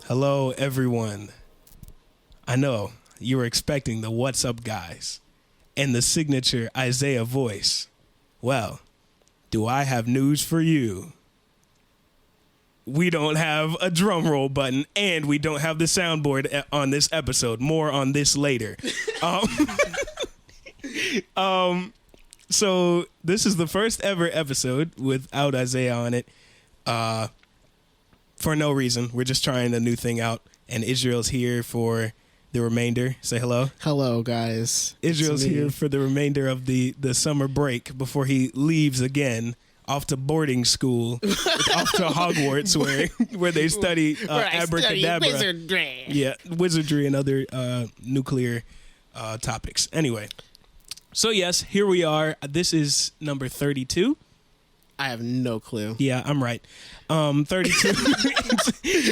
Hello, everyone. I know you were expecting the "What's up, guys?" and the signature Isaiah voice. Well, do I have news for you? We don't have a drum roll button, and we don't have the soundboard on this episode. More on this later. So this is the first ever episode without Isaiah on it. For no reason. We're just trying a new thing out, and Israel's here for the remainder. Say hello. Hello, guys. Israel's here for the remainder of the summer break before he leaves again off to boarding school, off to Hogwarts where they study abracadabra. Wizardry. Yeah, wizardry and other nuclear topics. Anyway, so yes, here we are. This is number 32. I have no clue. Yeah, I'm right. 32.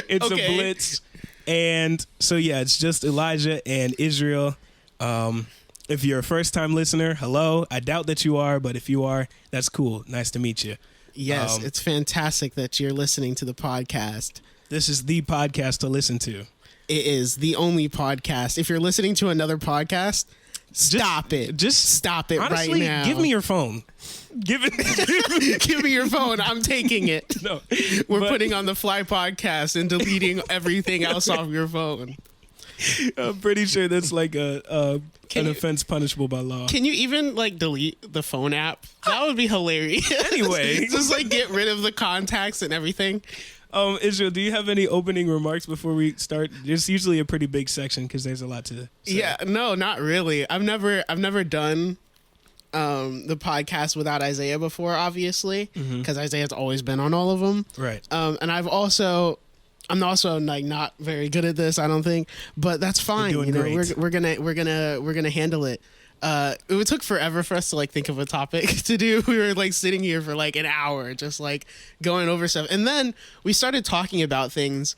It's okay. A Blitz. And so, yeah, it's just Elijah and Israel. If you're a first-time listener, hello. I doubt that you are, but if you are, that's cool. Nice to meet you. Yes, it's fantastic that you're listening to the podcast. This is the podcast to listen to. It is the only podcast. If you're listening to another podcast, stop it. Just stop it honestly, right now. Give me your phone. Give me your phone. I'm taking it. No, We're putting on the Fly podcast and deleting everything else off your phone. I'm pretty sure that's like an offense punishable by law. Can you even like delete the phone app? That would be hilarious. Anyway, just like get rid of the contacts and everything. Israel, do you have any opening remarks before we start? It's usually a pretty big section because there's a lot to say. Yeah, no, not really. I've never done the podcast without Isaiah before, obviously, because Isaiah's always been on all of them. Right. And I'm also like not very good at this, I don't think, but that's fine. You're doing great. We're gonna handle it. It took forever for us to like think of a topic to do. We were like sitting here for like an hour, just like going over stuff. And then we started talking about things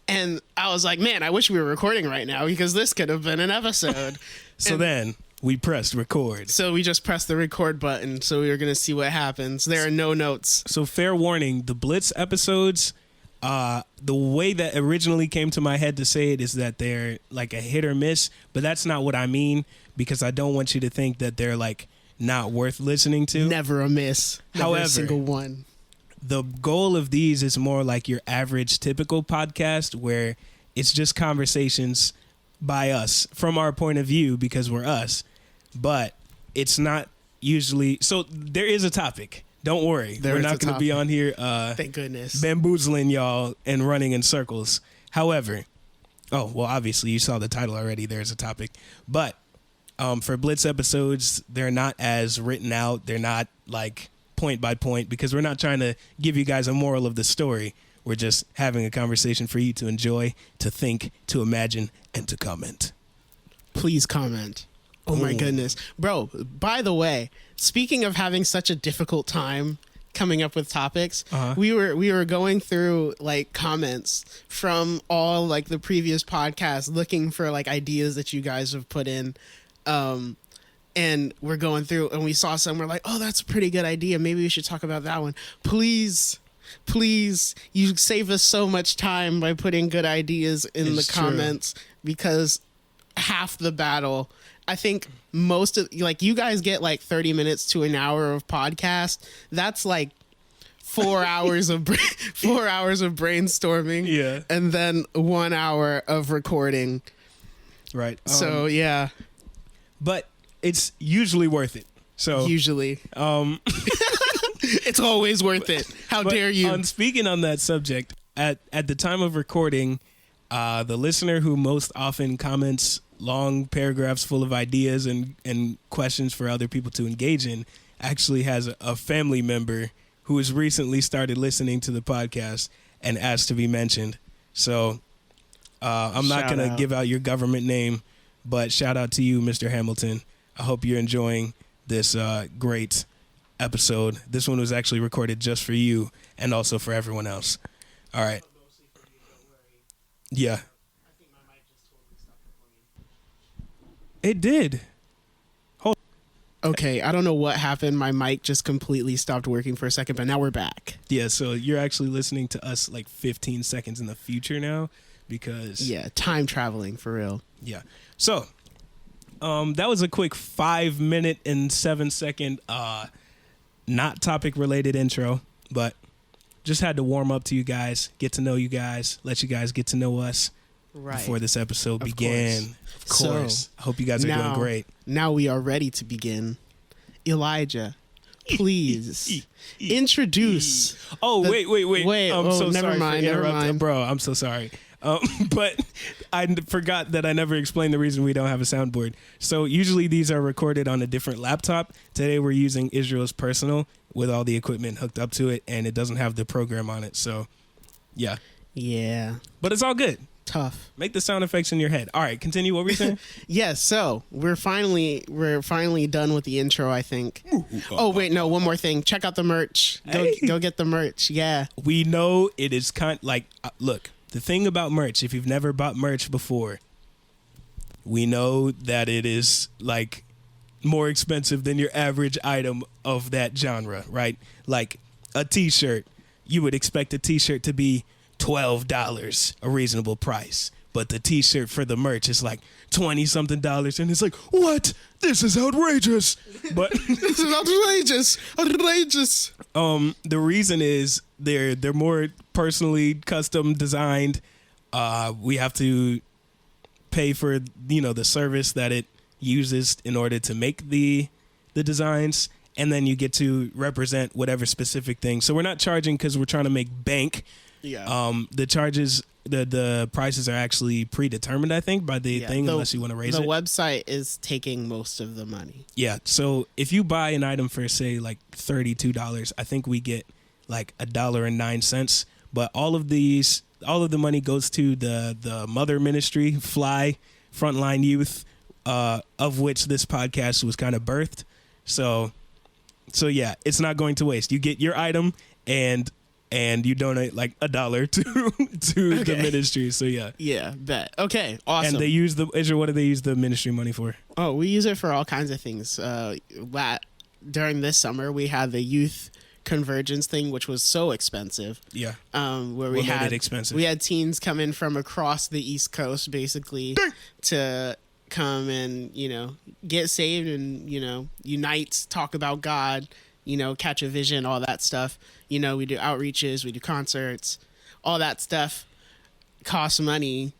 and I was like, man, I wish we were recording right now because this could have been an episode. Then we pressed record. So we just pressed the record button. So we were going to see what happens. There are no notes. So fair warning, the Blitz episodes, the way that originally came to my head to say it is that they're like a hit or miss, but that's not what I mean. Because I don't want you to think that they're like not worth listening to. Never a miss. Never However, a single one. The goal of these is more like your average typical podcast where it's just conversations by us from our point of view because we're us. But it's not usually. So there is a topic. Don't worry. We're not going to be on here thank goodness, bamboozling y'all and running in circles. However, obviously you saw the title already. There's a topic. But for Blitz episodes, they're not as written out. They're not like point by point because we're not trying to give you guys a moral of the story. We're just having a conversation for you to enjoy, to think, to imagine, and to comment. Please comment. Oh my goodness. Bro, by the way, speaking of having such a difficult time coming up with topics, we were going through like comments from all like the previous podcasts looking for like ideas that you guys have put in. And we're going through and we saw some, we're like, oh, that's a pretty good idea. Maybe we should talk about that one. Please, you save us so much time by putting good ideas in the comments because half the battle, I think most of like you guys get like 30 minutes to an hour of podcast. That's like 4 hours of 4 hours of brainstorming. Yeah. And then 1 hour of recording. Right. So yeah. But it's usually worth it. So usually, it's always worth it. How dare you? Speaking on that subject, at the time of recording, the listener who most often comments long paragraphs full of ideas and questions for other people to engage in actually has a family member who has recently started listening to the podcast and asked to be mentioned. So I'm not going to give out your government name. But shout out to you, Mr. Hamilton. I hope you're enjoying this great episode. This one was actually recorded just for you and also for everyone else. All right. Yeah. It did. Okay, I don't know what happened. My mic just completely stopped working for a second, but now we're back. Yeah, so you're actually listening to us like 15 seconds in the future now because time traveling for real. Yeah. So, that was a quick 5 minute and 7 second, not topic related intro, but just had to warm up to you guys, get to know you guys, let you guys get to know us before this episode began. Of course. So, I hope you guys are doing great. Now we are ready to begin. Elijah, please introduce. Oh, wait. I'm so never sorry mind, for never interrupting. mind. Bro, I'm so sorry. But I forgot that I never explained the reason we don't have a soundboard. So usually these are recorded on a different laptop. Today we're using Israel's personal with all the equipment hooked up to it, and it doesn't have the program on it. So, yeah. Yeah. But it's all good. Tough. Make the sound effects in your head. All right, continue. What were you saying? Yes. So we're finally done with the intro, I think. Oh wait, no. One more thing. Check out the merch. Go get the merch. Yeah. We know it is look. The thing about merch, if you've never bought merch before, we know that it is like more expensive than your average item of that genre, right? Like a t-shirt, you would expect a t-shirt to be $12, a reasonable price. But the t-shirt for the merch is like $20-something, and it's like, what? This is outrageous. But this is outrageous. The reason is they're more personally custom designed. We have to pay for the service that it uses in order to make the designs, and then you get to represent whatever specific thing. So we're not charging because we're trying to make bank. Yeah. The charges, the prices are actually predetermined, I think, by the thing, unless you want to raise it. The website is taking most of the money. Yeah. So if you buy an item for, say, like $32, I think we get like $1.09. But all of the money goes to the mother ministry, Fly, Frontline Youth, of which this podcast was kind of birthed. So yeah, it's not going to waste. You get your item and you donate like $1 to the ministry. So yeah. Yeah, bet. Okay, awesome. And they use Israel, what do they use the ministry money for? Oh, we use it for all kinds of things. During this summer, we had the youth convergence thing, which was so expensive. Yeah. Where we had it expensive? We had teens come in from across the East Coast, basically, to come and get saved and unite, talk about God, catch a vision, all that stuff. We do outreaches, we do concerts, all that stuff costs money.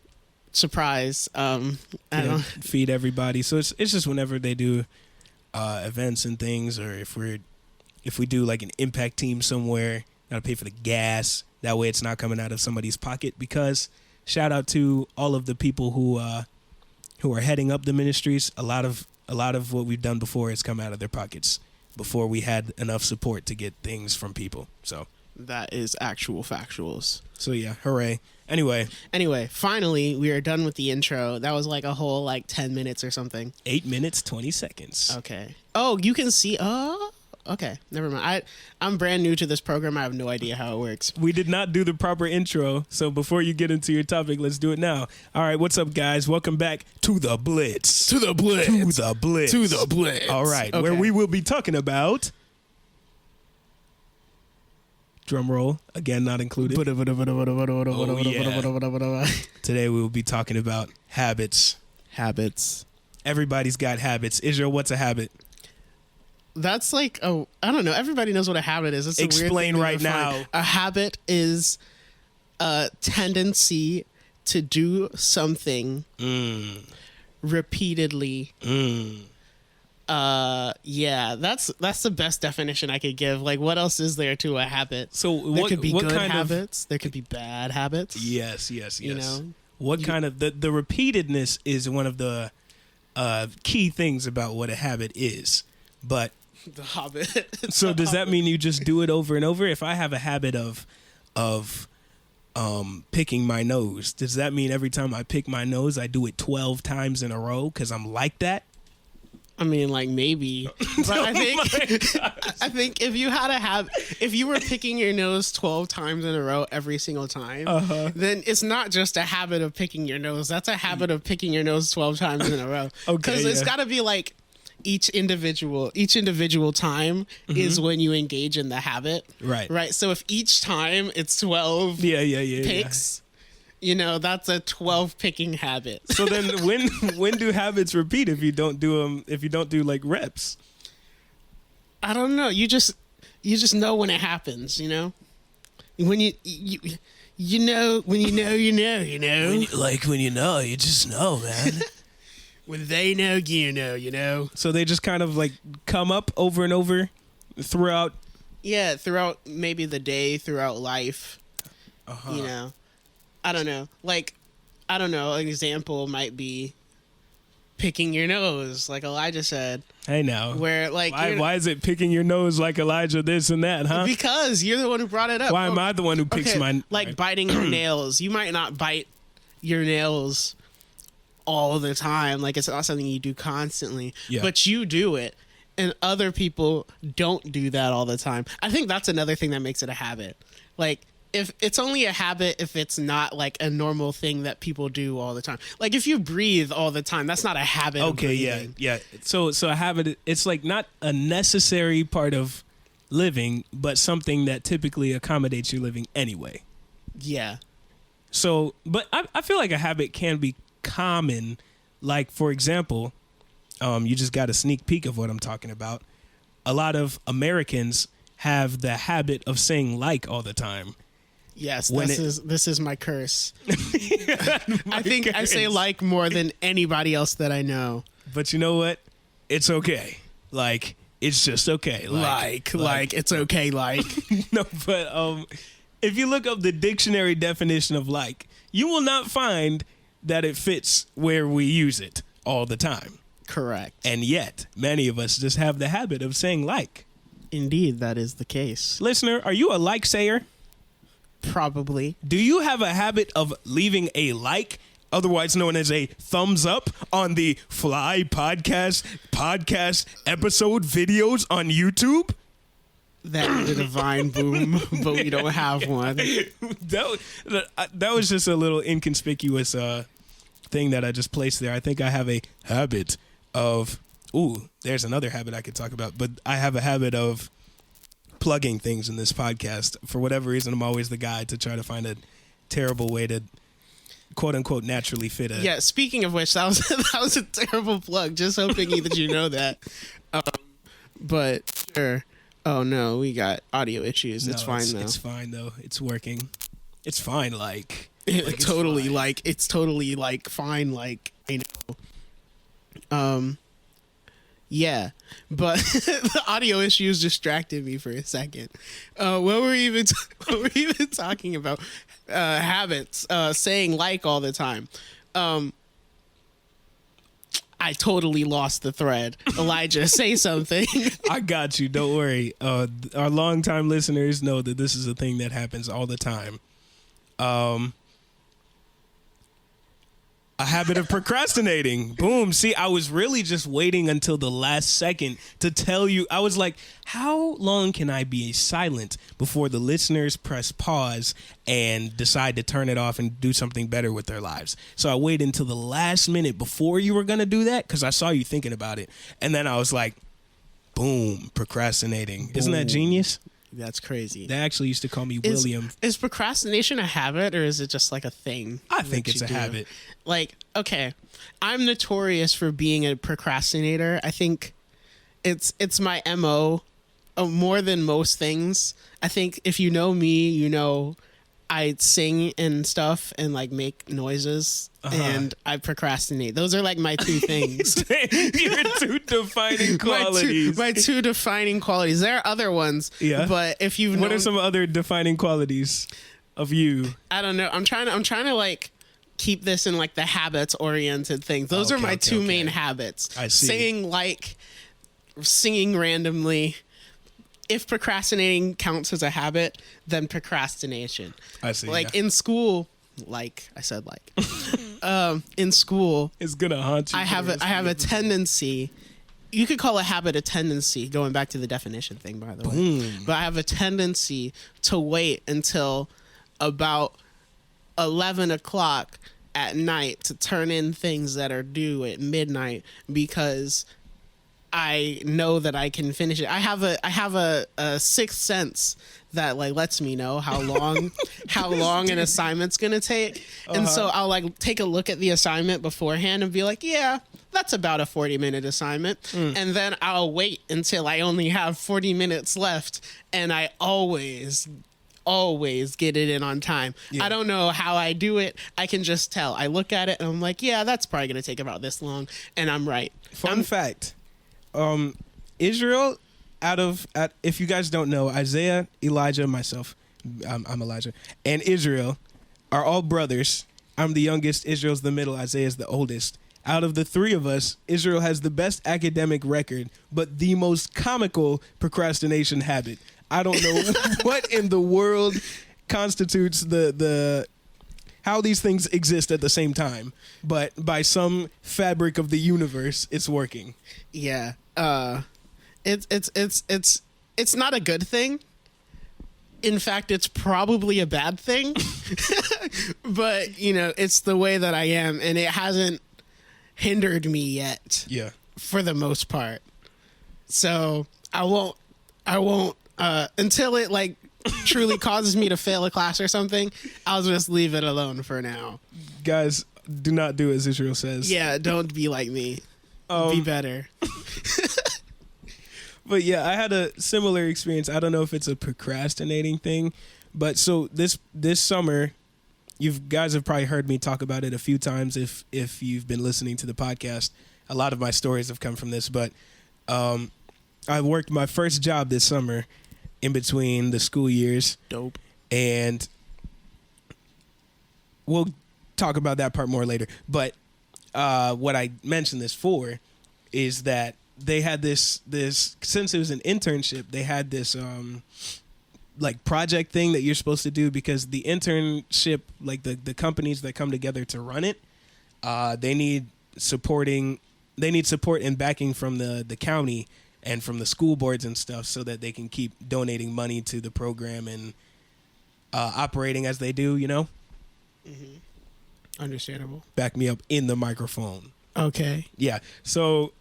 Surprise. I don't feed everybody. So it's just whenever they do events and things, or if we do like an impact team somewhere, gotta pay for the gas. That way it's not coming out of somebody's pocket, because shout out to all of the people who are heading up the ministries. A lot of what we've done before has come out of their pockets before we had enough support to get things from people. So that is actual factuals. So yeah, hooray. Anyway, finally we are done with the intro. That was like a whole 10 minutes or something. 8 minutes 20 seconds. Okay. Oh, you can see. Oh, okay. Never mind. I'm brand new to this program. I have no idea how it works. We did not do the proper intro, so before you get into your topic, let's do it now. All right, what's up, guys? Welcome back to the Blitz. To the Blitz. All right, okay. Where we will be talking about. Drum roll, again, not included. Oh, yeah. Today we will be talking about habits. Everybody's got habits. Israel, what's a habit? That's I don't know. Everybody knows what a habit is. It's Explain right now. A habit is a tendency to do something repeatedly. Yeah, that's the best definition I could give. What else is there to a habit? So there could be good habits. There could be bad habits. Yes. What kind of the repeatedness is one of the key things about what a habit is. But the habit. So does that mean you just do it over and over? If I have a habit of picking my nose, does that mean every time I pick my nose, I do it 12 times in a row because I'm like that? I mean, maybe, but I think if you had if you were picking your nose 12 times in a row every single time, then it's not just a habit of picking your nose. That's a habit of picking your nose 12 times in a row. Because it's got to be each individual time is when you engage in the habit. Right. So if each time it's 12 picks, You know, that's a 12 picking habit. So then when do habits repeat if you don't do them, if you don't do like reps? I don't know. You just know when it happens, you know? When you know, when you know, you know, you know. When you know, you just know, man. When they know, you know, you know. So they just kind of like come up over and over throughout. Yeah, throughout maybe the day, throughout life. Uh-huh. You know, I don't know. Like, I don't know. An example might be picking your nose, like Elijah said. Hey, now. Where, like, why is it picking your nose like Elijah this and that, huh? Because you're the one who brought it up. Why am I the one who picks my... Like, biting your nails. You might not bite your nails all the time. Like, it's not something you do constantly. Yeah. But you do it. And other people don't do that all the time. I think that's another thing that makes it a habit. Like, if it's only a habit if it's not like a normal thing that people do all the time. Like if you breathe all the time, that's not a habit. Okay, yeah. So a habit, it's like not a necessary part of living, but something that typically accommodates your living anyway. Yeah. So, but I feel like a habit can be common. Like, for example, you just got a sneak peek of what I'm talking about. A lot of Americans have the habit of saying like all the time. Yes, this is my curse. I think I say like more than anybody else that I know. But you know what? It's okay. Like, it's just okay. Like it's okay. Like, no, but if you look up the dictionary definition of like, you will not find that it fits where we use it all the time. Correct. And yet, many of us just have the habit of saying like. Indeed, that is the case. Listener, are you a like sayer? Probably. Do you have a habit of leaving a like, otherwise known as a thumbs up, on the Fly podcast episode videos on YouTube? That would a divine boom, but we don't have one. That was just a little inconspicuous thing that I just placed there. I think I have a habit of... Ooh, there's another habit I could talk about, but I have a habit of plugging things in this podcast. For whatever reason, I'm always the guy to try to find a terrible way to quote unquote naturally fit a... Yeah, speaking of which, that was a terrible plug. Just hoping that you know that. But sure. Oh no, we got audio issues. It's fine though. It's fine though. It's working. It's fine it's totally fine you know. Yeah, but the audio issues distracted me for a second. What were we even talking about? Habits, saying like all the time. I totally lost the thread. Elijah, say something. I got you. Don't worry. Our longtime listeners know that this is a thing that happens all the time. A habit of procrastinating. Boom. See, I was really just waiting until the last second to tell you. I was like, how long can I be silent before the listeners press pause and decide to turn it off and do something better with their lives? So I waited until the last minute before you were going to do that because I saw you thinking about it. And then I was like, boom, procrastinating. Boom. Isn't that genius? That's crazy. They actually used to call me William. Is procrastination a habit or is it just like a thing? I think it's a habit. Like, okay, I'm notorious for being a procrastinator. I think it's my MO more than most things. I think if you know me, you know I sing and stuff and like make noises and I procrastinate. Those are like my two things. Your two defining qualities. My two defining qualities. There are other ones. Yeah. But if you've What are some other defining qualities of you? I don't know. I'm trying to like keep this in like the habits oriented things. Those are my two main habits. I see. Singing randomly. If procrastinating counts as a habit, then procrastination. I see. Like in school, like I said, in school, it's gonna haunt you. I have a tendency. You could call a habit a tendency. Going back to the definition thing, by the way. But I have a tendency to wait until about 11 o'clock at night to turn in things that are due at midnight because I know that I can finish it. I have a sixth sense that like lets me know how long an assignment's gonna take. And so I'll like take a look at the assignment beforehand and be like, yeah, that's about a 40-minute assignment. And then I'll wait until I only have 40 minutes left, and I always get it in on time. Yeah. I don't know how I do it. I can just tell. I look at it and I'm like, yeah, that's probably gonna take about this long, and I'm right. Fun fact. Israel, if you guys don't know, Isaiah, Elijah, myself, I'm Elijah, and Israel are all brothers. I'm the youngest, Israel's the middle, Isaiah's the oldest. Out of the three of us, Israel has the best academic record, but the most comical procrastination habit. I don't know what in the world constitutes the how these things exist at the same time, but by some fabric of the universe, it's working. Yeah. It's not a good thing. In fact, it's probably a bad thing. But, you know, it's the way that I am, and it hasn't hindered me yet. Yeah. For the most part. So I won't until it like truly causes me to fail a class or something, I'll just leave it alone for now. Guys, do not do as Israel says. Yeah, don't be like me. Be better. But yeah, I had a similar experience. I don't know if it's a procrastinating thing, but so this summer, you guys have probably heard me talk about it a few times if you've been listening to the podcast. A lot of my stories have come from this, but I worked my first job this summer in between the school years. Dope. And we'll talk about that part more later. But what I mentioned this for is that they had this since it was an internship, they had this like project thing that you're supposed to do, because the internship, like the companies that come together to run it, they need support and backing from the county and from the school boards and stuff, so that they can keep donating money to the program and operating as they do, you know? Mm-hmm. Understandable. Back me up in the microphone. Okay. Yeah. So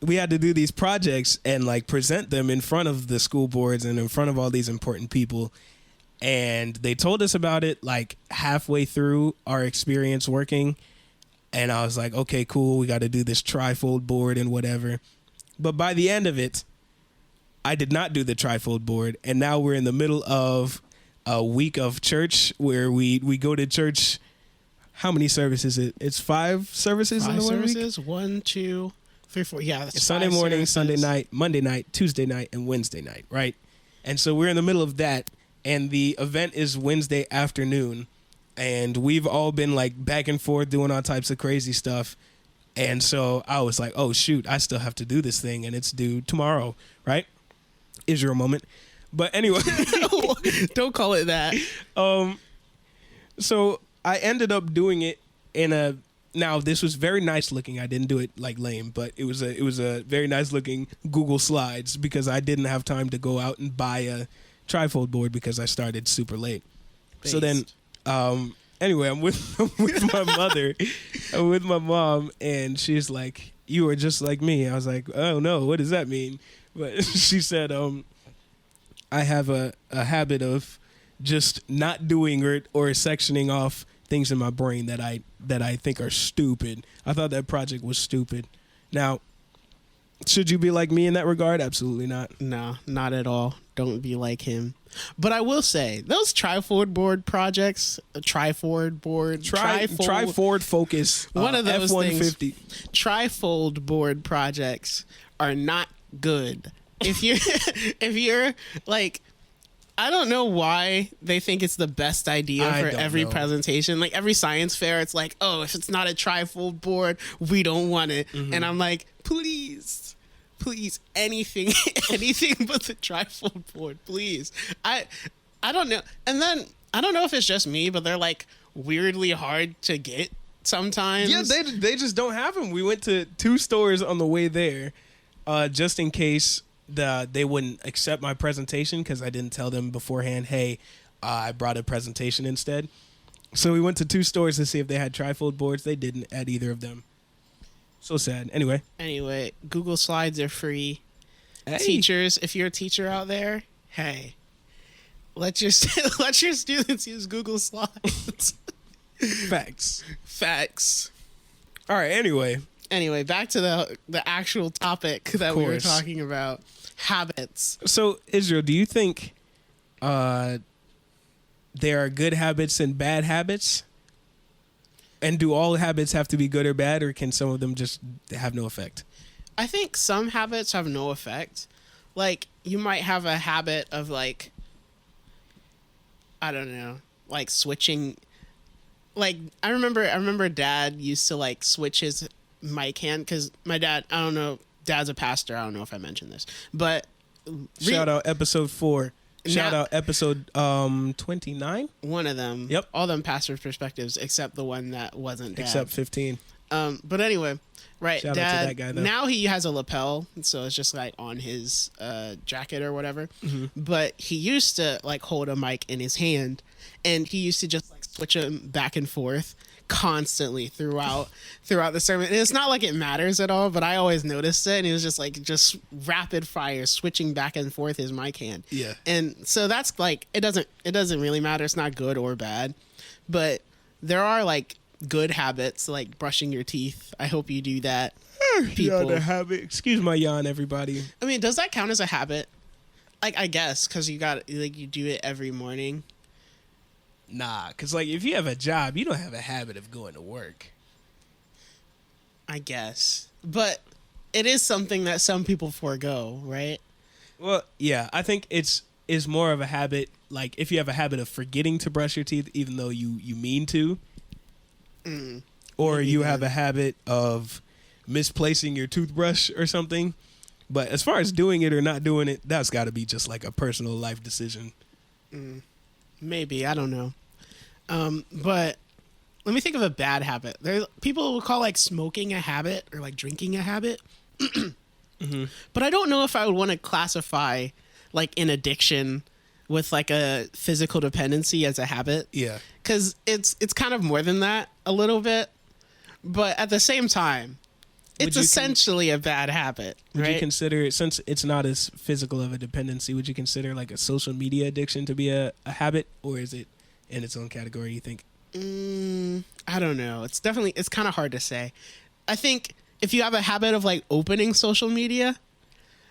we had to do these projects and like present them in front of the school boards and in front of all these important people. And they told us about it like halfway through our experience working. And I was like, okay, cool. We got to do this trifold board and whatever. But by the end of it, I did not do the trifold board. And now we're in the middle of a week of church where we go to church. How many services is it? It's 5 services in the 1 week? 5 services. 1, 2, 3, 4. Yeah, that's Sunday morning, services. Sunday night, Monday night, Tuesday night, and Wednesday night, right? And so we're in the middle of that. And the event is Wednesday afternoon. And we've all been like back and forth doing all types of crazy stuff. And so I was like, oh, shoot, I still have to do this thing. And it's due tomorrow, right? Israel moment. But anyway. Don't call it that. So I ended up doing it now this was very nice looking. I didn't do it like lame, but it was a very nice looking Google Slides, because I didn't have time to go out and buy a trifold board because I started super late. Based. So then, anyway, I'm with my mother. I'm with my mom, and she's like, "You are just like me." I was like, "Oh no, what does that mean?" But she said, "I have a habit of just not doing or sectioning off things in my brain that I think are stupid." I thought that project was stupid. Now, should you be like me in that regard? Absolutely not. No, not at all. Don't be like him. But I will say, those trifold board projects, trifold focus, one of those F-150. things, trifold board projects are not good. If you're like, I don't know why they think it's the best idea for every presentation. Like every science fair, it's like, oh, if it's not a trifold board, we don't want it. Mm-hmm. And I'm like, please, anything but the trifold board, please. I don't know. And then I don't know if it's just me, but they're like weirdly hard to get sometimes. Yeah, they just don't have them. We went to 2 stores on the way there, just in case they wouldn't accept my presentation, because I didn't tell them beforehand, hey, I brought a presentation instead. So we went to 2 stores to see if they had trifold boards. They didn't at either of them. So sad. Anyway, Google Slides are free. hey. Teachers, if you're a teacher out there, hey, let your students use Google Slides. Facts. All right. Anyway, back to the actual topic that we were talking about, habits. So, Israel, do you think there are good habits and bad habits? And do all habits have to be good or bad, or can some of them just have no effect? I think some habits have no effect. Like, you might have a habit of, like, I don't know, like switching. Like, I remember Dad used to, like, switch his mic hand, because my dad, I don't know, Dad's a pastor. I don't know if I mentioned this, but shout out episode 4. Shout out episode 29. One of them. Yep. All them pastors' perspectives except the one that wasn't Dad. Except 15. But anyway, right. Shout Dad, out to that guy, though. now he has a lapel, so it's just like on his jacket or whatever. Mm-hmm. But he used to like hold a mic in his hand, and he used to just like switch them back and forth constantly throughout the sermon. And it's not like it matters at all, but I always noticed it, and it was just rapid fire switching back and forth his mic hand. Yeah. And so that's like it doesn't really matter. It's not good or bad, but there are like good habits like brushing your teeth. I hope you do that. People. Yeah, habit. Excuse my yawn, everybody. I mean, does that count as a habit? Like, I guess, because you do it every morning. Nah, because, like, if you have a job, you don't have a habit of going to work. I guess. But it is something that some people forego, right? Well, yeah, I think it's more of a habit, like, if you have a habit of forgetting to brush your teeth, even though you mean to, or you have a habit of misplacing your toothbrush or something. But as far as doing it or not doing it, that's got to be just, like, a personal life decision. Maybe, I don't know. But let me think of a bad habit. People will call like smoking a habit or like drinking a habit. Mm-hmm. But I don't know if I would want to classify like an addiction with like a physical dependency as a habit. Yeah. Because it's kind of more than that a little bit. But at the same time, it's essentially a bad habit. Would right? you consider, since it's not as physical of a dependency, would you consider like a social media addiction to be a habit, or is it in its own category, you think? I don't know. It's kind of hard to say. I think if you have a habit of like opening social media,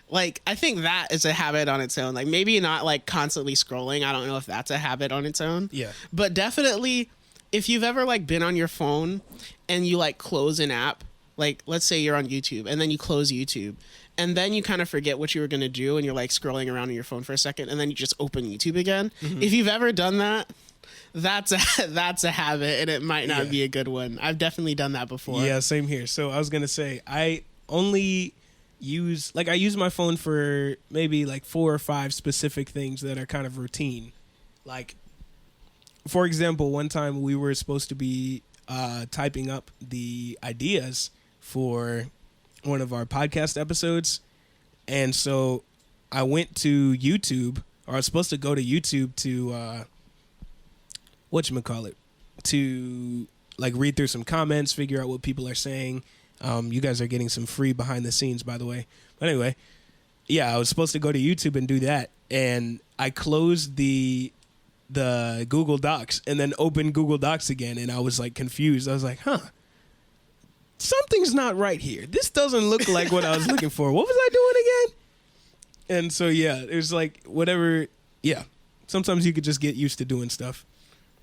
like I think that is a habit on its own. Like maybe not like constantly scrolling. I don't know if that's a habit on its own. Yeah. But definitely if you've ever like been on your phone and you like close an app, like let's say you're on YouTube and then you close YouTube and then you kind of forget what you were going to do and you're like scrolling around on your phone for a second and then you just open YouTube again. Mm-hmm. If you've ever done that, that's a habit and it might not be a good one. I've definitely done that before. Yeah, same here. So I was going to say, I only use my phone for maybe like 4 or 5 specific things that are kind of routine. Like, for example, one time we were supposed to be typing up the ideas for one of our podcast episodes. And so I went to YouTube, or I was supposed to go to YouTube to, to like read through some comments, figure out what people are saying. You guys are getting some free behind the scenes, by the way. But anyway, yeah, I was supposed to go to YouTube and do that. And I closed the Google Docs and then opened Google Docs again. And I was like confused. I was like, something's not right here. This doesn't look like what I was looking for. What was I doing again? And so, yeah, it was like whatever. Yeah. Sometimes you could just get used to doing stuff.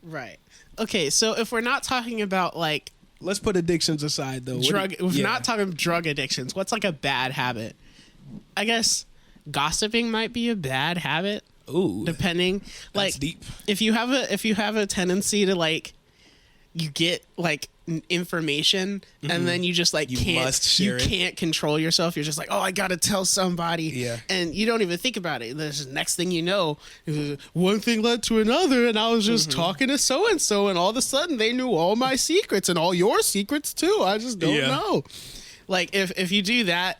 Right. Okay. So if we're not talking about like, let's put addictions aside though. We're not talking drug addictions. What's like a bad habit? I guess gossiping might be a bad habit. Ooh. Depending. Like that's deep. If you have a tendency to like, you get like information and then you just like can't control yourself. You're just like, oh, I gotta tell somebody. Yeah. And you don't even think about it. The next thing you know, one thing led to another, and I was just talking to so and so, and all of a sudden they knew all my secrets and all your secrets too. I just don't know. Like if you do that,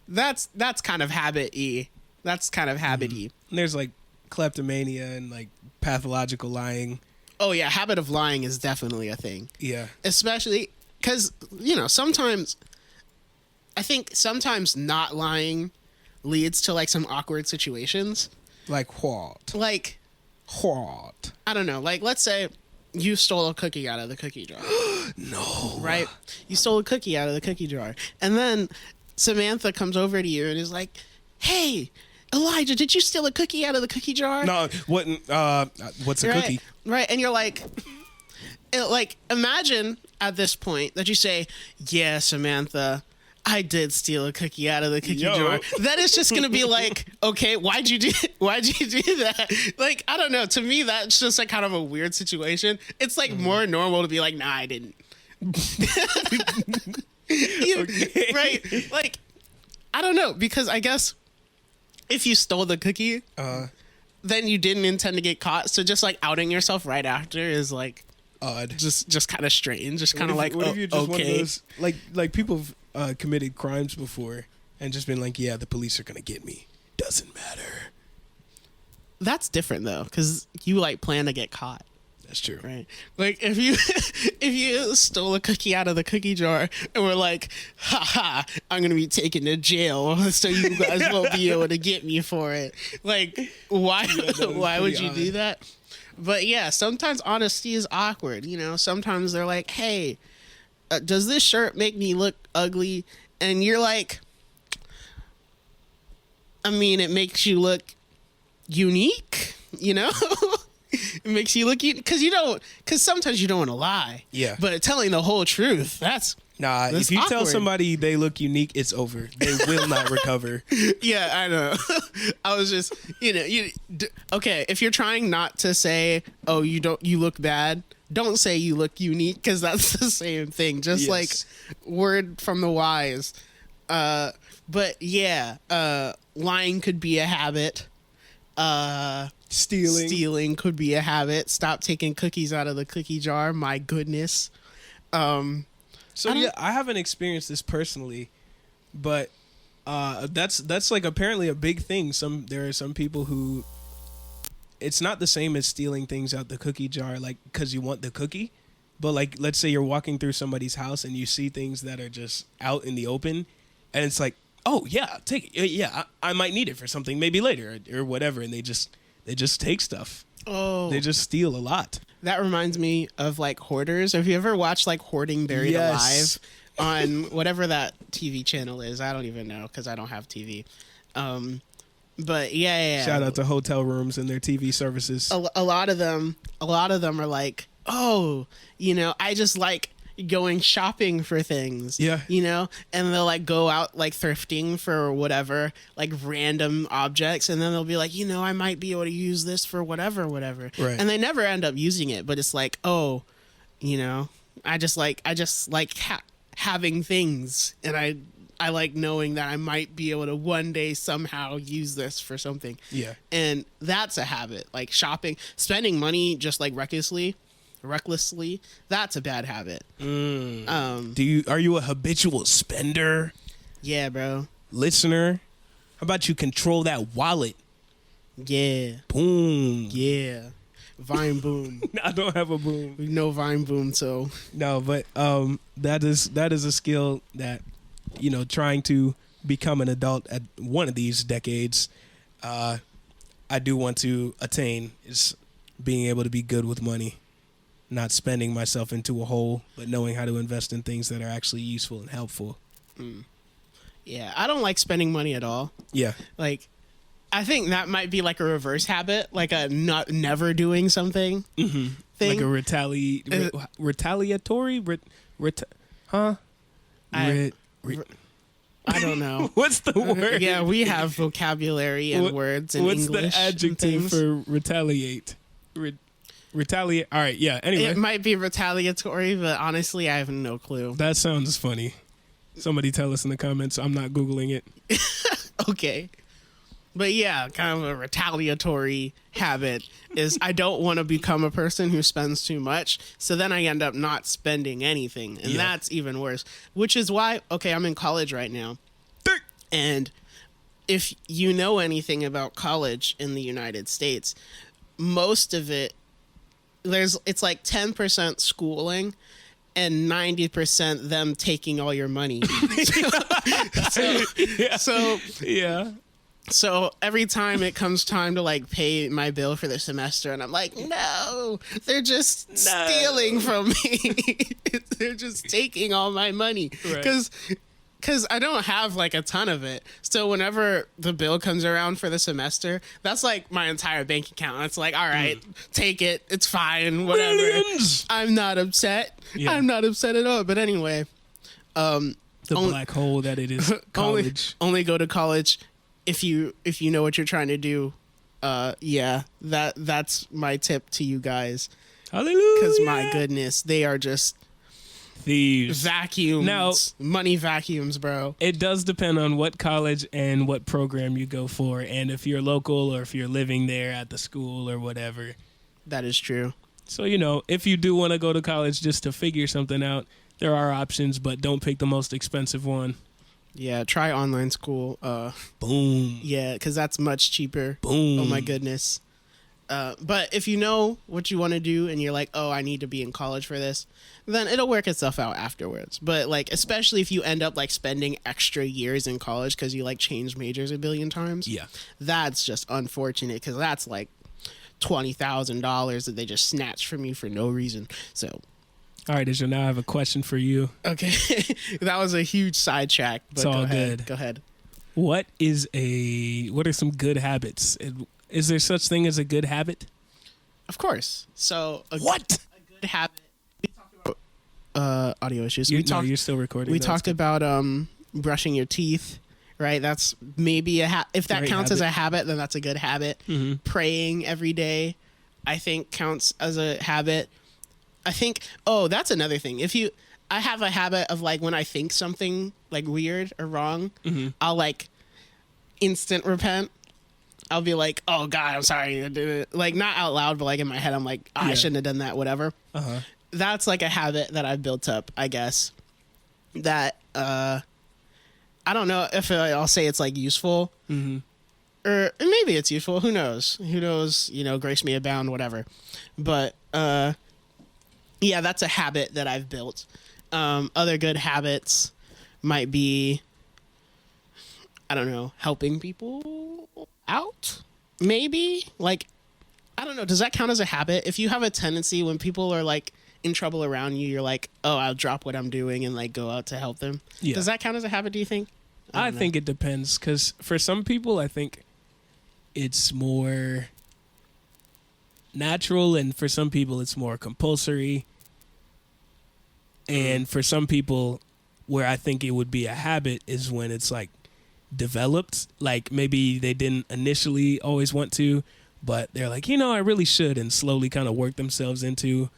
that's kind of habit-y. That's kind of habit-y. There's like kleptomania and like pathological lying. Oh, yeah. Habit of lying is definitely a thing. Yeah. Especially because, sometimes I think sometimes not lying leads to like some awkward situations. Like what? Like, What? I don't know. Like, let's say you stole a cookie out of the cookie jar. No. Right? You stole a cookie out of the cookie jar. And then Samantha comes over to you and is like, hey, Elijah, did you steal a cookie out of the cookie jar? No, what's a Right? cookie? Right. And you're like, imagine at this point that you say, yeah, Samantha, I did steal a cookie out of the cookie jar. That is just gonna be like, okay, why'd you do that? Like, I don't know. To me, that's just like kind of a weird situation. It's like more normal to be like, nah, I didn't. Okay. Right? Like, I don't know, because I guess if you stole the cookie, then you didn't intend to get caught. So just like outing yourself right after is like Odd. just kind of strange. Just kind of like, what if you're just one of okay. those, like people have committed crimes before and just been like, yeah, the police are gonna get me. Doesn't matter. That's different though, because you like plan to get caught. That's true. Right. Like if you stole a cookie out of the cookie jar and we're like, ha ha, I'm gonna be taken to jail, so you guys won't be able to get me for it. Like, why would you do that? But yeah, sometimes honesty is awkward. You know, sometimes they're like, hey, does this shirt make me look ugly? And you're like, I mean, it makes you look unique, you know? It makes you look, because sometimes you don't want to lie. Yeah. But telling the whole truth, that's if you tell awkward. somebody they look unique, it's over. They will not recover. Yeah, I know. I was just, okay, if you're trying not to say, oh, you look bad, don't say you look unique, because that's the same thing. Just like word from the wise. But yeah, lying could be a habit. Stealing could be a habit. Stop taking cookies out of the cookie jar. My goodness. I haven't experienced this personally, but that's like apparently a big thing. There are some people who it's not the same as stealing things out the cookie jar, like because you want the cookie, but like let's say you're walking through somebody's house and you see things that are just out in the open, and it's like, oh yeah, take it. Yeah, I might need it for something maybe later or whatever, and they just take stuff. Oh, they just steal a lot. That reminds me of like hoarders. Have you ever watched like Hoarding Buried Alive on whatever that TV channel is? I don't even know because I don't have TV. But yeah. Shout out to hotel rooms and their TV services. A lot of them are like, oh, I just like going shopping for things. Yeah. And they'll like go out like thrifting for whatever, like random objects, and then they'll be like, I might be able to use this for whatever. Right. And they never end up using it, but it's like, oh, I just like having things, and I like knowing that I might be able to one day somehow use this for something. Yeah. And that's a habit. Like shopping, spending money just like recklessly, that's a bad habit. Are you a habitual spender? Yeah, bro. Listener, how about you control that wallet? Yeah. Boom. Yeah. Vine boom. I don't have a boom. No Vine boom, so no, but that is a skill that trying to become an adult at one of these decades, I do want to attain, is being able to be good with money, not spending myself into a hole, but knowing how to invest in things that are actually useful and helpful. Yeah, I don't like spending money at all. Yeah, like I think that might be like a reverse habit, like a never doing something thing, like a retaliatory, I don't know. What's the word? Yeah, we have vocabulary and words in English. What's the adjective for retaliate? Retaliate. All right. Yeah. Anyway, it might be retaliatory, but honestly, I have no clue. That sounds funny. Somebody tell us in the comments. I'm not Googling it. Okay. But yeah, kind of a retaliatory habit is I don't want to become a person who spends too much. So then I end up not spending anything. And that's even worse. Which is why, okay, I'm in college right now. And if you know anything about college in the United States, most of it, it's like 10% schooling and 90% them taking all your money. Yeah. So every time it comes time to like pay my bill for the semester, and I'm like, no, they're just stealing from me. They're just taking all my money. Because I don't have like a ton of it. So whenever the bill comes around for the semester, that's like my entire bank account. It's like, all right, take it. It's fine. Whatever. Millions! I'm not upset. Yeah. I'm not upset at all. But anyway, the black hole that it is college. Only go to college if you know what you're trying to do. That's my tip to you guys. Hallelujah. Because my goodness, they are just thieves. Vacuums. Now, money vacuums, bro. It does depend on what college and what program you go for, and if you're local or if you're living there at the school or whatever. That is true. So, if you do want to go to college just to figure something out, there are options, but don't pick the most expensive one. Yeah, try online school. Boom. Yeah, because that's much cheaper. Boom. Oh, my goodness. But if you know what you want to do and you're like, oh, I need to be in college for this, then it'll work itself out afterwards. But like, especially if you end up like spending extra years in college because you like change majors a billion times. Yeah. That's just unfortunate because that's like $20,000 that they just snatched from you for no reason. So. All right, Israel, now I have a question for you. Okay. That was a huge sidetrack. But it's all good. good. Go ahead. What are some good habits? Is there such thing as a good habit? Of course. So a good habit. We talked about audio issues. You're still recording. We talked about brushing your teeth, right? That's maybe if that counts as a habit, then that's a good habit. Mm-hmm. Praying every day, I think counts as a habit. I think that's another thing. I have a habit of like when I think something like weird or wrong, mm-hmm. I'll like instant repent. I'll be like, oh God, I'm sorry. Like not out loud, but like in my head, I'm like, I shouldn't have done that, whatever. Uh-huh. That's like a habit that I've built up, I guess, that I don't know if I'll say it's like useful, mm-hmm. or maybe it's useful. Who knows? Grace me abound, whatever. But yeah, that's a habit that I've built. Other good habits might be, I don't know, helping people out, maybe. Like, I don't know. Does that count as a habit? If you have a tendency when people are like in trouble around you, you're like, oh, I'll drop what I'm doing and like go out to help them. Yeah. Does that count as a habit, do you think? I think it depends, because for some people, I think it's more natural, and for some people it's more compulsory, and for some people where I think it would be a habit is when it's like developed, like maybe they didn't initially always want to, but they're like, I really should, and slowly kind of work themselves into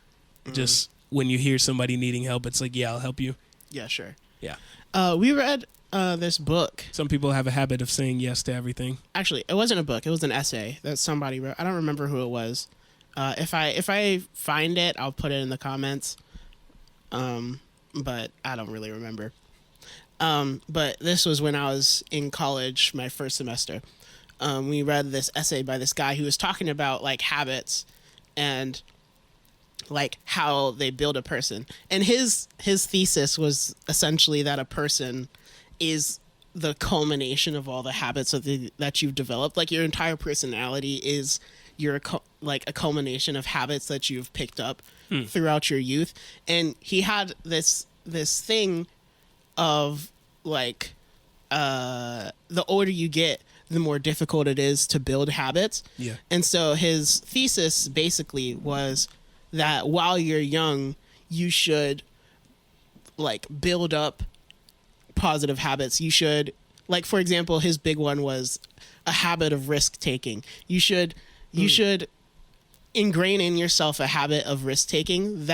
just when you hear somebody needing help, it's like, yeah, I'll help you. Yeah, sure. Yeah. We read this book. Some people have a habit of saying yes to everything. Actually, it wasn't a book. It was an essay that somebody wrote. I don't remember who it was. If I find it, I'll put it in the comments. But I don't really remember. But this was when I was in college, my first semester. We read this essay by this guy who was talking about like habits and like how they build a person. And his thesis was essentially that a person is the culmination of all the habits that you've developed. Like your entire personality is like a culmination of habits that you've picked up throughout your youth. And he had this thing of like the older you get, the more difficult it is to build habits. Yeah. And so his thesis basically was that while you're young, you should like build up positive habits. You should, like, for example, his big one was a habit of risk taking. You should ingrain in yourself a habit of risk taking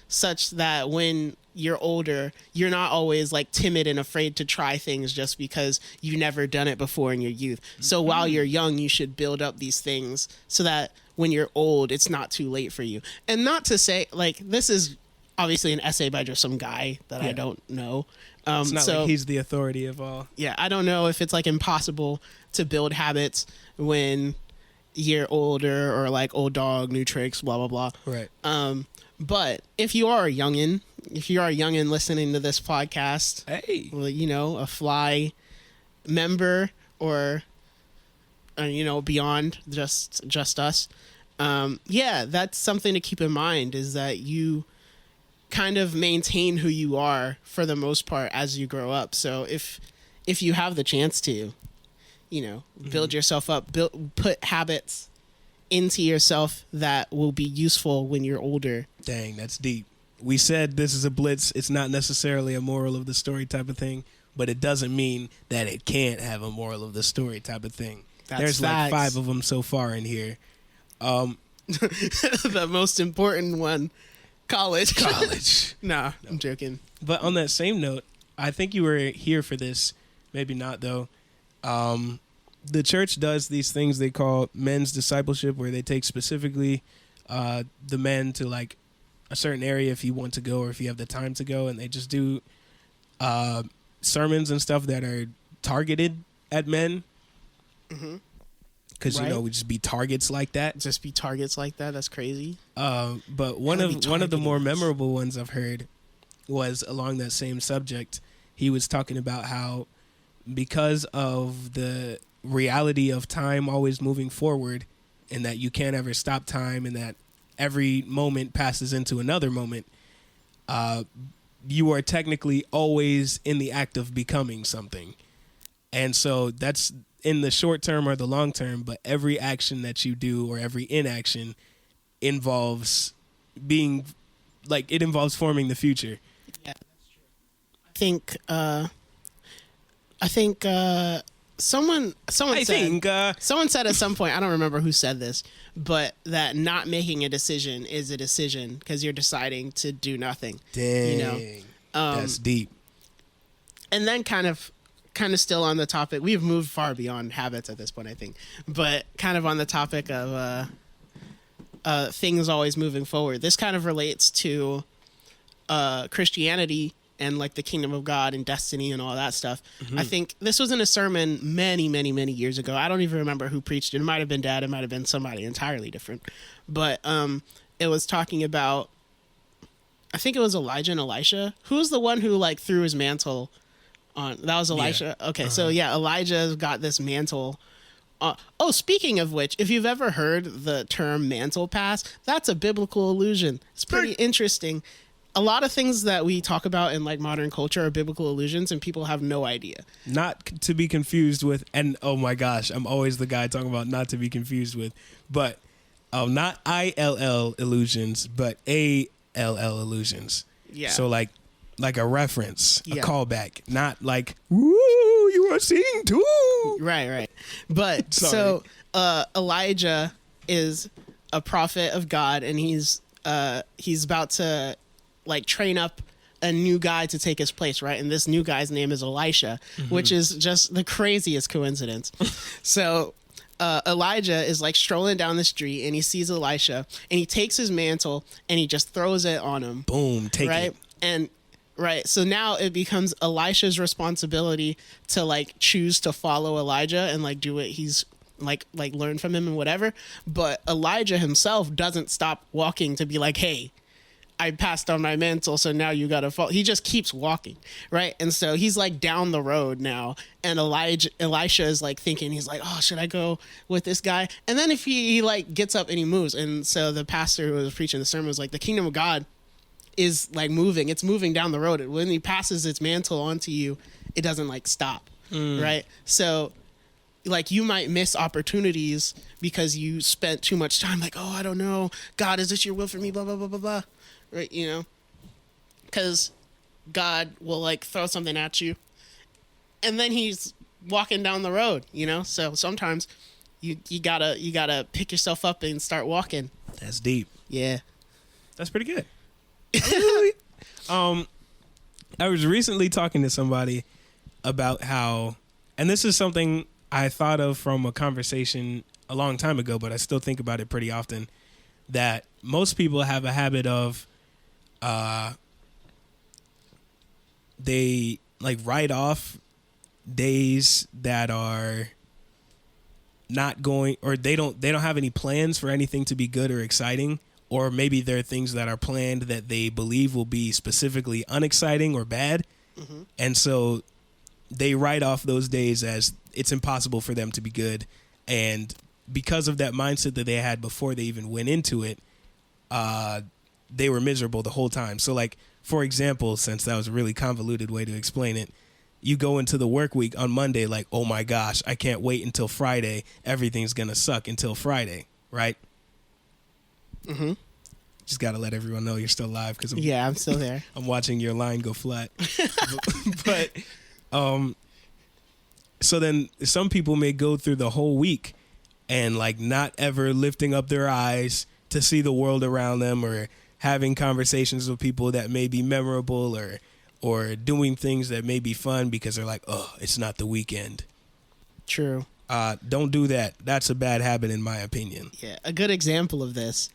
such that when you're older, you're not always like timid and afraid to try things just because you've never done it before in your youth. So while you're young, you should build up these things so that when you're old, it's not too late for you. And not to say, like, this is obviously an essay by just some guy that I don't know. It's not like he's the authority of all. Yeah, I don't know if it's like impossible to build habits when you're older, or like old dog, new tricks, blah, blah, blah. Right. But if you are a youngin, if you are a youngin listening to this podcast, hey, well, you know, a fly member or you know, beyond just us, yeah, that's something to keep in mind, is that you kind of maintain who you are for the most part as you grow up. So if you have the chance to, you know, build yourself up, put habits into yourself that will be useful when you're older. Dang, that's deep. We said this is a blitz. It's not necessarily a moral of the story type of thing, but it doesn't mean that it can't have a moral of the story type of thing. There's facts. like 5 of them so far in here. The most important one, college. Nah, I'm joking. But on that same note, I think you were here for this. Maybe not, though. The church does these things they call men's discipleship, where they take specifically the men to like a certain area if you want to go or if you have the time to go, and they just do sermons and stuff that are targeted at men. Because, you know, we just be targets like that. Just be targets like that. That's crazy. But one of the more memorable ones I've heard was along that same subject. He was talking about how because of the reality of time always moving forward, and that you can't ever stop time, and that every moment passes into another moment, you are technically always in the act of becoming something. And so that's in the short term or the long term, but every action that you do or every inaction involves being like, it involves forming the future. Yeah, that's true. I think someone said at some point, I don't remember who said this, but that not making a decision is a decision because you're deciding to do nothing. Dang, you know, that's deep. And then kind of still on the topic, we've moved far beyond habits at this point, I think, but kind of on the topic of things always moving forward. This kind of relates to Christianity and like the kingdom of God and destiny and all that stuff. I think this was in a sermon many, many, many years ago. I don't even remember who preached it. It might have been Dad. It might have been somebody entirely different. But it was talking about, I think it was Elijah and Elisha. Who's the one who like threw his mantle on? That was Elisha. Yeah. Okay, so yeah, Elijah's got this mantle. Speaking of which, if you've ever heard the term mantle pass, that's a biblical allusion. It's pretty interesting. A lot of things that we talk about in like modern culture are biblical allusions, and people have no idea. Not to be confused with, and oh my gosh, I'm always the guy talking about not to be confused with, but not ILL illusions, but ALL illusions. Yeah. So like a reference, a callback, not like, woo, you are seeing too. Right. But so Elijah is a prophet of God, and he's about to like train up a new guy to take his place, right? And this new guy's name is Elisha, which is just the craziest coincidence. So Elijah is like strolling down the street, and he sees Elisha, and he takes his mantle and he just throws it on him. Boom, take it. And so now it becomes Elisha's responsibility to like choose to follow Elijah and like do what he's like learn from him and whatever. But Elijah himself doesn't stop walking to be like, hey, I passed on my mantle, so now you gotta follow. He just keeps walking, right? And so he's like down the road now, and Elisha is like thinking, he's like, oh, should I go with this guy? And then if he like gets up and he moves, and so the pastor who was preaching the sermon was like, the kingdom of God is like moving. It's moving down the road. When he passes its mantle onto you, it doesn't like stop, right? So like you might miss opportunities because you spent too much time like, oh, I don't know, God, is this your will for me? Blah blah blah blah blah. Right, you know, because God will like throw something at you, and then he's walking down the road, you know. So sometimes you gotta pick yourself up and start walking. That's deep. Yeah, that's pretty good. I was recently talking to somebody about how, and this is something I thought of from a conversation a long time ago, but I still think about it pretty often. That most people have a habit of they like write off days that are not going, or they don't have any plans for anything to be good or exciting or maybe there are things that are planned that they believe will be specifically unexciting or bad. Mm-hmm. And so they write off those days as it's impossible for them to be good. And because of that mindset that they had before they even went into it, they were miserable the whole time. So like, for example, since that was a really convoluted way to explain it, you go into the work week on Monday like, oh my gosh, I can't wait until Friday. Everything's going to suck until Friday, right? Mm-hmm. Just got to let everyone know you're still alive because I'm still there. I'm watching your line go flat. But so then some people may go through the whole week and like not ever lifting up their eyes to see the world around them, or having conversations with people that may be memorable, or doing things that may be fun because they're like, oh, it's not the weekend. True. Don't do that. That's a bad habit in my opinion. Yeah. A good example of this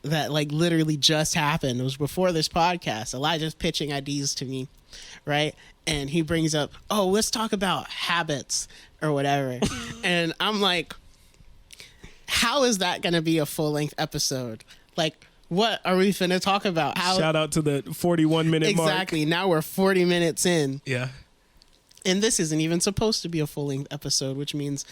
that like literally just happened was before this podcast. Elijah's pitching ideas to me, right? And he brings up, oh, let's talk about habits or whatever. And I'm like, how is that going to be a full-length episode? Like, what are we finna talk about? Shout out to the 41-minute mark. Exactly. Now we're 40 minutes in. Yeah. And this isn't even supposed to be a full-length episode, which means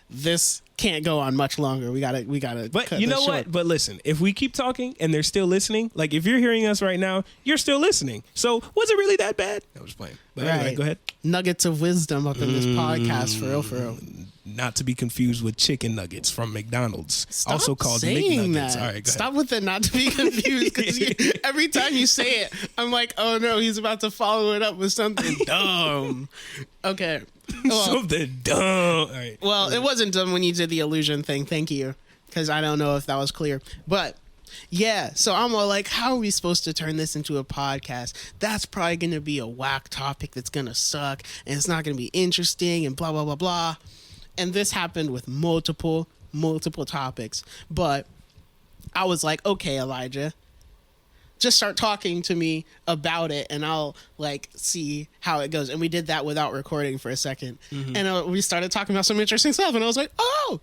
this can't go on much longer. We gotta. But you know what? But listen, if we keep talking and they're still listening, like if you're hearing us right now, you're still listening. So was it really that bad? I was playing. But anyway, go ahead. Nuggets of wisdom up in this podcast, for real. Not to be confused with chicken nuggets from McDonald's, Stop also called saying McNuggets. that. All right, go ahead. Stop with the not to be confused, because every time you say it, I'm like, oh no, he's about to follow it up with something dumb. Okay. Well, something dumb. All right. Well, it wasn't dumb when you did the illusion thing. Thank you, because I don't know if that was clear. But yeah, so I'm all like, how are we supposed to turn this into a podcast? That's probably going to be a whack topic that's going to suck, and it's not going to be interesting, and blah, blah, blah, blah. And this happened with multiple topics. But I was like, okay, Elijah, just start talking to me about it and I'll like see how it goes. And we did that without recording for a second. Mm-hmm. And we started talking about some interesting stuff. And I was like, oh,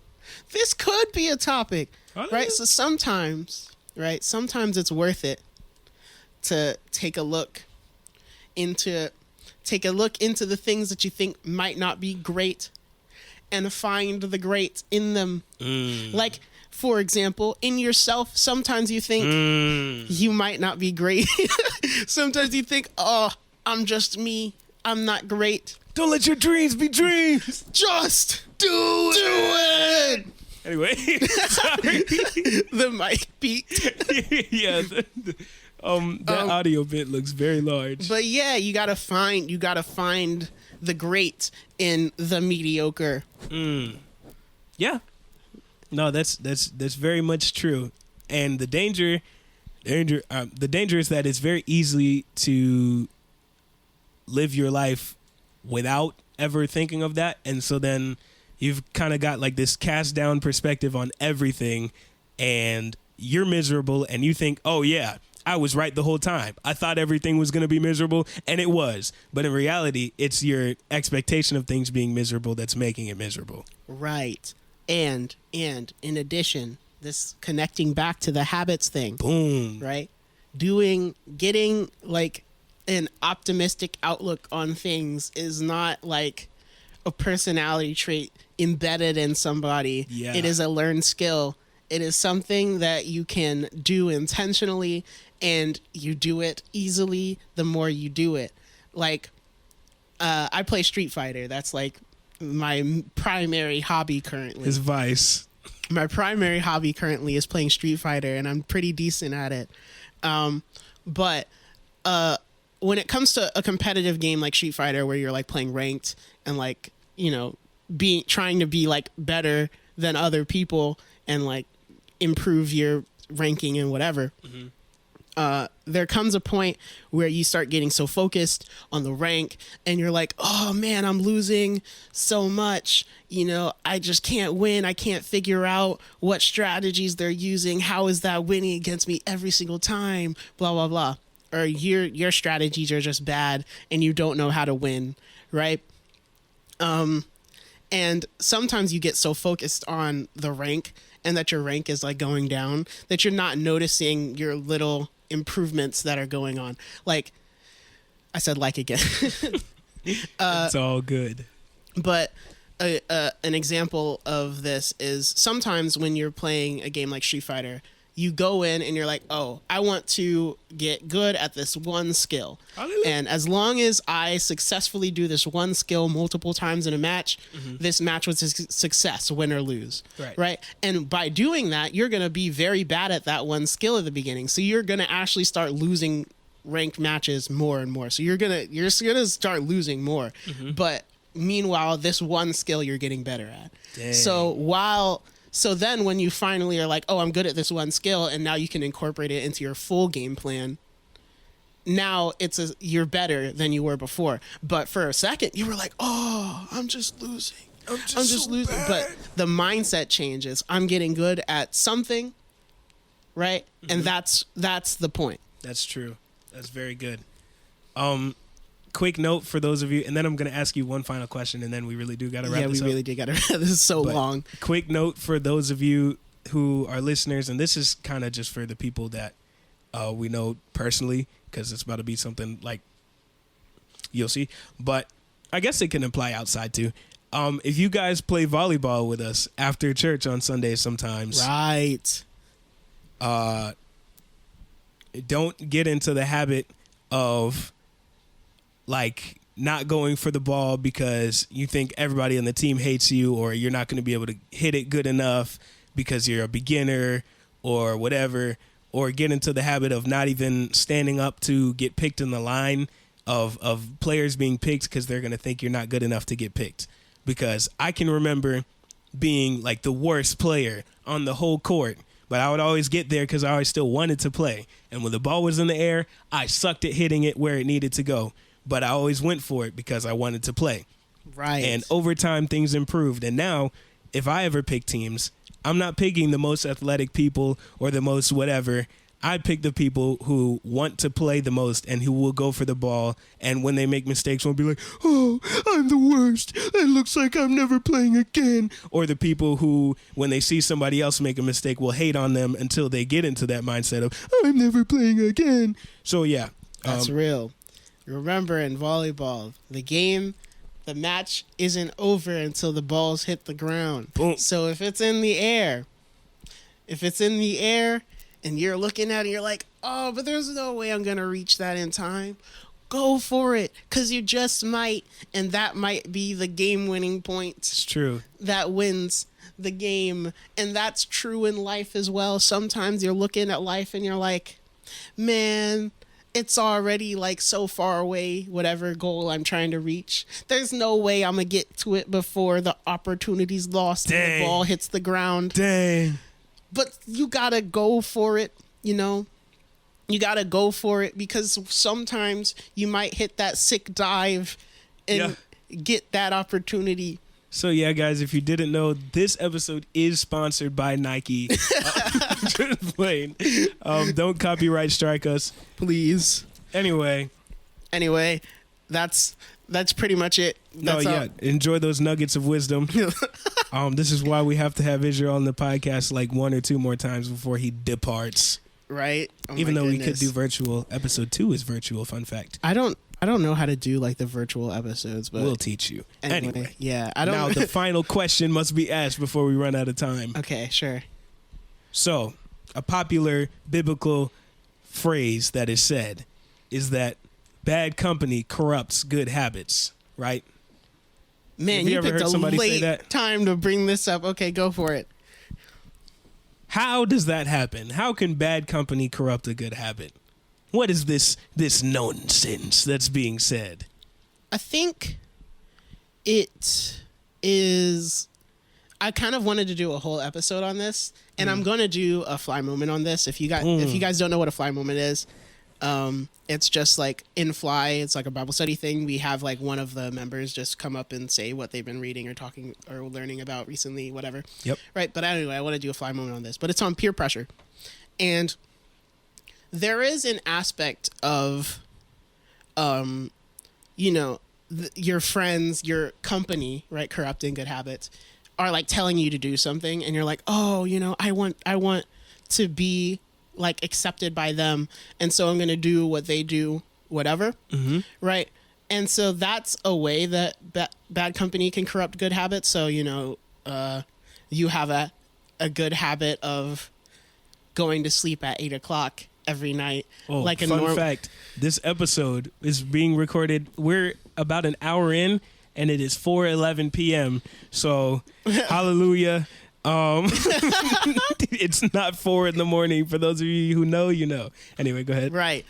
this could be a topic. Right? So sometimes it's worth it to take a look into the things that you think might not be great, and find the great in them. Like, for example, in yourself, sometimes you think you might not be great. Sometimes you think, oh, I'm just me. I'm not great. Don't let your dreams be dreams. Just do it. Anyway, sorry. The mic peaked. Yeah. That audio bit looks very large. But yeah, you gotta find the great in the mediocre. Yeah. No, that's very much true. And the danger is that it's very easy to live your life without ever thinking of that. And so then you've kind of got like this cast down perspective on everything, and you're miserable and you think, oh yeah, I was right the whole time. I thought everything was going to be miserable, and it was. But in reality, it's your expectation of things being miserable that's making it miserable. Right. And in addition, this connecting back to the habits thing. Boom. Right? Getting like an optimistic outlook on things is not like a personality trait embedded in somebody. Yeah. It is a learned skill. It is something that you can do intentionally, and you do it easily the more you do it. Like, I play Street Fighter. That's like my primary hobby currently. His vice. My primary hobby currently is playing Street Fighter, and I'm pretty decent at it. But when it comes to a competitive game like Street Fighter, where you're like playing ranked and like, you know, trying to be like better than other people and like improve your ranking and whatever. Mm-hmm. There comes a point where you start getting so focused on the rank and you're like, oh man, I'm losing so much. You know, I just can't win. I can't figure out what strategies they're using. How is that winning against me every single time? Blah, blah, blah. Or your strategies are just bad and you don't know how to win. Right. And sometimes you get so focused on the rank and that your rank is like going down that you're not noticing your little improvements that are going on. Like I said, like again. It's all good. But an example of this is sometimes when you're playing a game like Street Fighter, you go in and you're like, oh, I want to get good at this one skill. And as long as I successfully do this one skill multiple times in a match, this match was a success, win or lose. Right. And by doing that, you're going to be very bad at that one skill at the beginning. So you're going to actually start losing ranked matches more and more. So you're going to start losing more. But meanwhile, this one skill you're getting better at. Dang. So then when you finally are like, oh, I'm good at this one skill, and now you can incorporate it into your full game plan, now you're better than you were before. But for a second, you were like, oh, I'm just losing. I'm just losing. Bad. But the mindset changes. I'm getting good at something, right? And that's the point. That's true. That's very good. Quick note for those of you, and then I'm going to ask you one final question, and then we really do got to wrap this up. Yeah, we really do got to wrap this is so long. Quick note for those of you who are listeners, and this is kind of just for the people that we know personally, because it's about to be something like you'll see. But I guess it can apply outside too. If you guys play volleyball with us after church on Sundays sometimes. Right. Don't get into the habit of like not going for the ball because you think everybody on the team hates you, or you're not going to be able to hit it good enough because you're a beginner or whatever, or get into the habit of not even standing up to get picked in the line of players being picked because they're going to think you're not good enough to get picked. Because I can remember being like the worst player on the whole court, but I would always get there because I always still wanted to play. And when the ball was in the air, I sucked at hitting it where it needed to go. But I always went for it because I wanted to play. Right. And over time, things improved. And now, if I ever pick teams, I'm not picking the most athletic people or the most whatever. I pick the people who want to play the most and who will go for the ball. And when they make mistakes, won't be like, oh, I'm the worst. It looks like I'm never playing again. Or the people who, when they see somebody else make a mistake, will hate on them until they get into that mindset of, I'm never playing again. So, yeah. That's real. Remember, in volleyball, the match isn't over until the balls hit the ground. Boom. So if it's in the air and you're looking at it, you're like, oh, but there's no way I'm going to reach that in time. Go for it, because you just might, and that might be the game-winning point. It's true. That wins the game, and that's true in life as well. Sometimes you're looking at life and you're like, man, it's already like so far away, whatever goal I'm trying to reach. There's no way I'm going to get to it before the opportunity's lost and the ball hits the ground. Dang. But you got to go for it, you know? You got to go for it because sometimes you might hit that sick dive and get that opportunity. So, yeah, guys, if you didn't know, this episode is sponsored by Nike. Just playing. Don't copyright strike us. Please. Anyway, that's pretty much it. Enjoy those nuggets of wisdom. This is why we have to have Israel on the podcast like one or two more times before he departs. Right? Even though we could do virtual. Episode 2 is virtual, fun fact. I don't know how to do like the virtual episodes, but we'll teach you. Anyway, yeah, I don't. Now the final question must be asked before we run out of time. Okay, sure. So, a popular biblical phrase that is said is that bad company corrupts good habits, right? Man, you picked a late time to bring this up. Okay, go for it. How does that happen? How can bad company corrupt a good habit? What is this nonsense that's being said? I think it is. I kind of wanted to do a whole episode on this, and I'm going to do a fly moment on this. If you guys don't know what a fly moment is, it's just like in Fly, it's like a Bible study thing. We have like one of the members just come up and say what they've been reading or talking or learning about recently, whatever. Yep. Right. But anyway, I want to do a fly moment on this, but it's on peer pressure. And there is an aspect of, your friends, your company, right, corrupting good habits, are like telling you to do something, and you're like, oh, I want to be like accepted by them, and so I'm gonna do what they do, whatever, right? And so that's a way that bad company can corrupt good habits. So you have a good habit of going to sleep at 8:00 every night. Oh, like fun fact, this episode is being recorded. We're about an hour in, and it is 4:11 p.m. So, hallelujah. It's not 4 a.m. For those of you who know, you know. Anyway, go ahead. Right.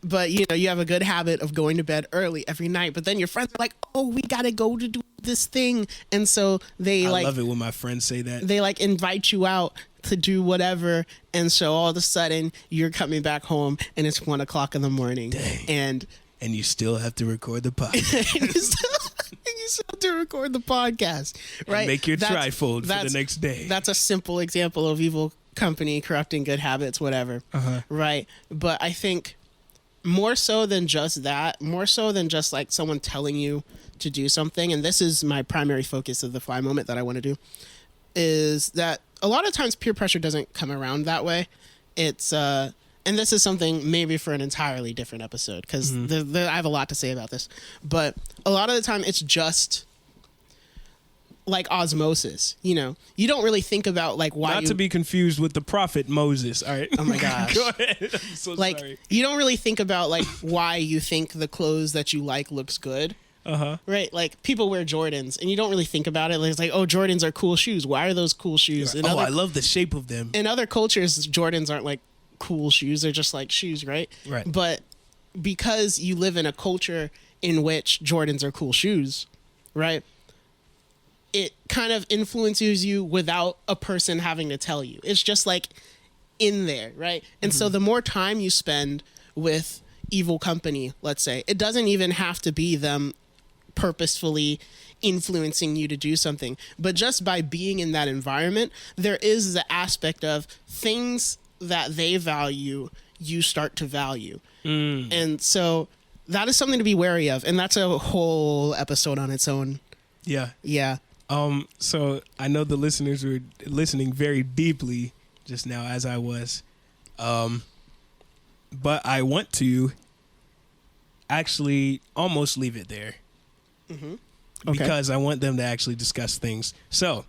But you have a good habit of going to bed early every night, but then your friends are like, oh, we got to go to do this thing. And so I love it when my friends say that. They like invite you out to do whatever. And so all of a sudden you're coming back home and it's 1:00 a.m. Dang. And you still have to record the podcast. You still have to record the podcast, right? And make your trifold for the next day. That's a simple example of evil company corrupting good habits, whatever. Right. But I think more so than just that, more so than just like someone telling you to do something, and this is my primary focus of the fly moment that I want to do, is that a lot of times peer pressure doesn't come around that way. It's and this is something maybe for an entirely different episode, because I have a lot to say about this, but a lot of the time it's just like osmosis. You don't really think about like why. Not to be confused with the prophet Moses. All right. Oh my gosh. Go ahead. I'm so sorry. You don't really think about like why you think the clothes that you like looks good. Right. Like people wear Jordans and you don't really think about it. It's like, oh, Jordans are cool shoes. Why are those cool shoes? Yeah. I love the shape of them. In other cultures, Jordans aren't like cool shoes. They're just like shoes. Right. But because you live in a culture in which Jordans are cool shoes, right, it kind of influences you without a person having to tell you. It's just like in there, right? And so the more time you spend with evil company, let's say, it doesn't even have to be them purposefully influencing you to do something, but just by being in that environment, there is the aspect of things that they value, you start to value. And so that is something to be wary of, and that's a whole episode on its own. Yeah. So I know the listeners were listening very deeply just now, as I was. But I want to actually almost leave it there. Okay. Because I want them to actually discuss things. So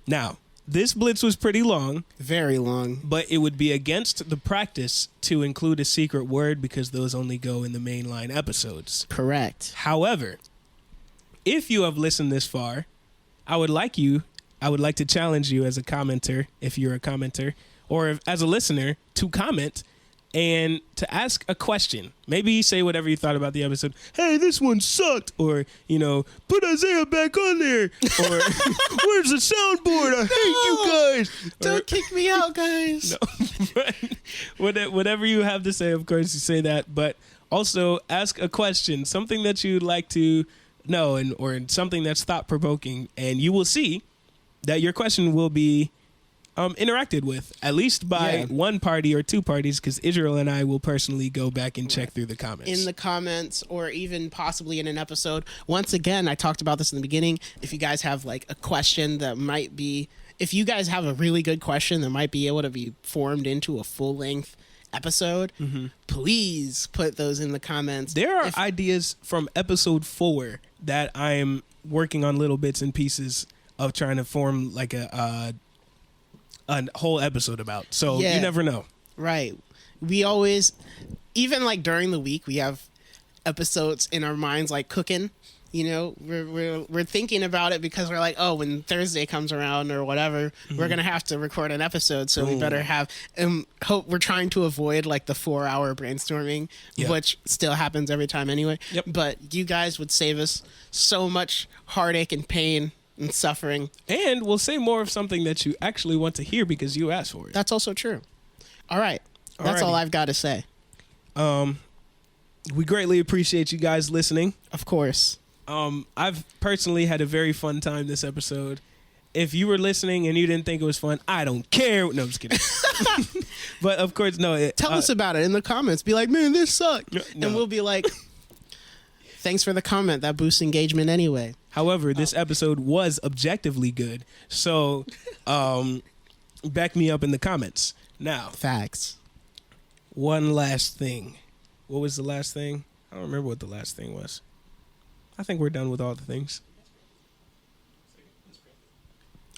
now, this Blitz was pretty long. Very long. But it would be against the practice to include a secret word because those only go in the mainline episodes. Correct. However, if you have listened this far, I would like to challenge you as a commenter, if you're a commenter, or as a listener, to comment and to ask a question. Maybe say whatever you thought about the episode. Hey, this one sucked. Or, put Isaiah back on there. Or, where's the soundboard? I hate you guys. Don't kick me out, guys. No. Whatever you have to say, of course, you say that. But also ask a question, something that you'd like to know, or something that's thought-provoking, and you will see that your question will be interacted with, at least by one party or two parties, because Israel and I will personally go back and check through the comments. In the comments, or even possibly in an episode. Once again, I talked about this in the beginning. If you guys have like a question that might be, if you guys have a really good question that might be able to be formed into a full-length episode, please put those in the comments. There are ideas from episode 4 that I'm working on, little bits and pieces of trying to form like a whole episode about. So you never know. Right. We always, even like during the week, we have episodes in our minds like cooking. We're thinking about it because we're like, oh, when Thursday comes around or whatever, we're gonna have to record an episode, so we better have. Hope we're trying to avoid like the 4-hour brainstorming, which still happens every time anyway. But you guys would save us so much heartache and pain and suffering, and we'll say more of something that you actually want to hear because you asked for it. That's also true. All right, that's all I've got to say. We greatly appreciate you guys listening. Of course. I've personally had a very fun time this episode. If you were listening and you didn't think it was fun, I don't care. No, I'm just kidding. But of course, no. Tell us about it in the comments. Be like, man, this sucked. No. And we'll be like, thanks for the comment. That boosts engagement anyway. However, this episode was objectively good. So, back me up in the comments. Now, facts. One last thing. What was the last thing? I don't remember what the last thing was. I think we're done with all the things.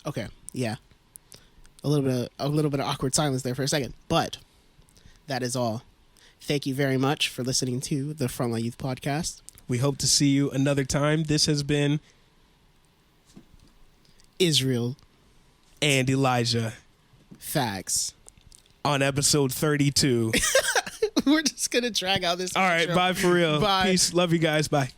Okay, yeah. A little bit of awkward silence there for a second, but that is all. Thank you very much for listening to the Frontline Youth Podcast. We hope to see you another time. This has been Israel and Elijah. Facts. On episode 32. We're just gonna drag out this. All right, bye for real. Bye. Peace. Love you guys. Bye.